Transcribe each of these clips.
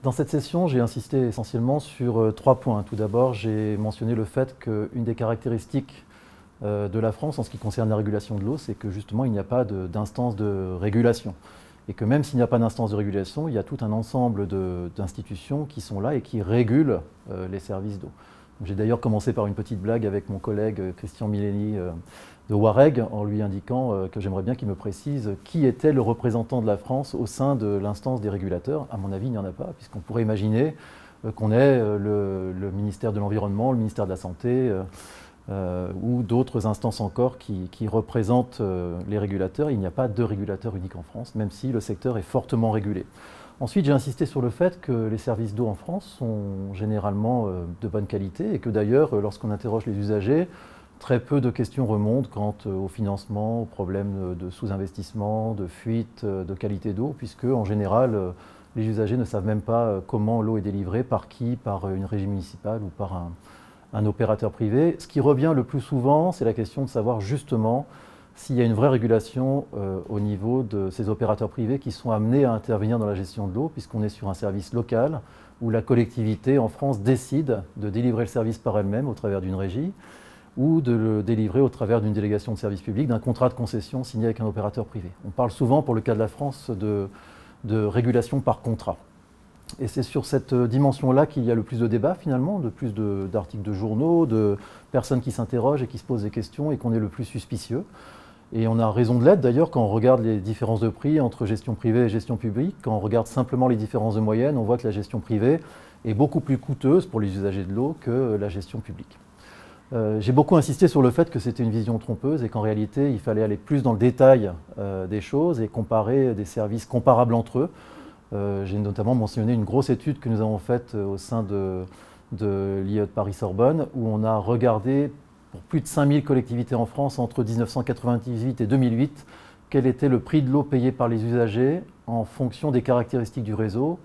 Dans cette session, j'ai insisté essentiellement sur trois points. Tout d'abord, j'ai mentionné le fait qu'une des caractéristiques de la France en ce qui concerne la régulation de l'eau, c'est que justement, il n'y a pas d'instance de régulation. Et que même s'il n'y a pas d'instance de régulation, il y a tout un ensemble d'institutions qui sont là et qui régulent les services d'eau. J'ai d'ailleurs commencé par une petite blague avec mon collègue Christian Mileny de Wareg, en lui indiquant que j'aimerais bien qu'il me précise qui était le représentant de la France au sein de l'instance des régulateurs. À mon avis, il n'y en a pas, puisqu'on pourrait imaginer qu'on ait le ministère de l'Environnement, le ministère de la Santé, ou d'autres instances encore qui représentent les régulateurs. Il n'y a pas de régulateur unique en France, même si le secteur est fortement régulé. Ensuite, j'ai insisté sur le fait que les services d'eau en France sont généralement de bonne qualité et que d'ailleurs, lorsqu'on interroge les usagers, très peu de questions remontent quant au financement, aux problèmes de sous-investissement, de fuite, de qualité d'eau, puisque en général, les usagers ne savent même pas comment l'eau est délivrée, par qui, par une régie municipale ou par un opérateur privé. Ce qui revient le plus souvent, c'est la question de savoir justement s'il y a une vraie régulation au niveau de ces opérateurs privés qui sont amenés à intervenir dans la gestion de l'eau, puisqu'on est sur un service local où la collectivité en France décide de délivrer le service par elle-même au travers d'une régie ou de le délivrer au travers d'une délégation de service public, d'un contrat de concession signé avec un opérateur privé. On parle souvent, pour le cas de la France, de régulation par contrat. Et c'est sur cette dimension-là qu'il y a le plus de débats finalement, de plus d'articles de journaux, de personnes qui s'interrogent et qui se posent des questions et qu'on est le plus suspicieux. Et on a raison de l'être d'ailleurs quand on regarde les différences de prix entre gestion privée et gestion publique. Quand on regarde simplement les différences de moyenne, on voit que la gestion privée est beaucoup plus coûteuse pour les usagers de l'eau que la gestion publique. J'ai beaucoup insisté sur le fait que c'était une vision trompeuse et qu'en réalité, il fallait aller plus dans le détail des choses et comparer des services comparables entre eux. J'ai notamment mentionné une grosse étude que nous avons faite au sein de l'IE de Paris-Sorbonne, où on a regardé pour plus de 5000 collectivités en France entre 1998 et 2008, quel était le prix de l'eau payé par les usagers en fonction des caractéristiques du réseau,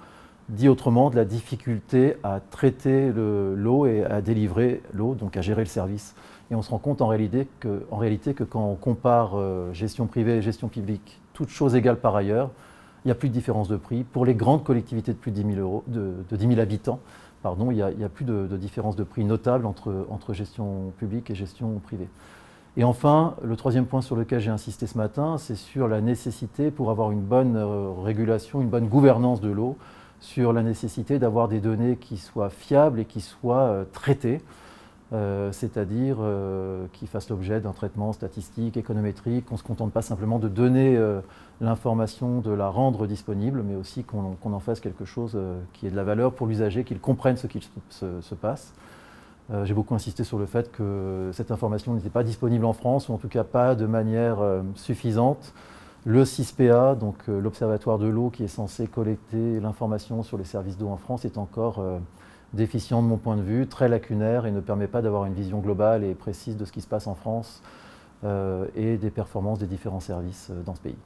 dit autrement de la difficulté à traiter l'eau et à délivrer l'eau, donc à gérer le service. Et on se rend compte en réalité que quand on compare gestion privée et gestion publique, toutes choses égales par ailleurs, il n'y a plus de différence de prix. Pour les grandes collectivités de plus de 10 000, de 10 000 habitants, il n'y a plus de différence de prix notable entre gestion publique et gestion privée. Et enfin, le troisième point sur lequel j'ai insisté ce matin, c'est sur la nécessité, pour avoir une bonne régulation, une bonne gouvernance de l'eau, sur la nécessité d'avoir des données qui soient fiables et qui soient traitées, c'est-à-dire qui fassent l'objet d'un traitement statistique, économétrique, qu'on ne se contente pas simplement de donner l'information, de la rendre disponible, mais aussi qu'on en fasse quelque chose qui ait de la valeur pour l'usager, qu'il comprenne ce qui se passe. J'ai beaucoup insisté sur le fait que cette information n'était pas disponible en France, ou en tout cas pas de manière suffisante. Le CISPA, donc l'Observatoire de l'eau qui est censé collecter l'information sur les services d'eau en France, est encore déficient de mon point de vue, très lacunaire et ne permet pas d'avoir une vision globale et précise de ce qui se passe en France et des performances des différents services dans ce pays.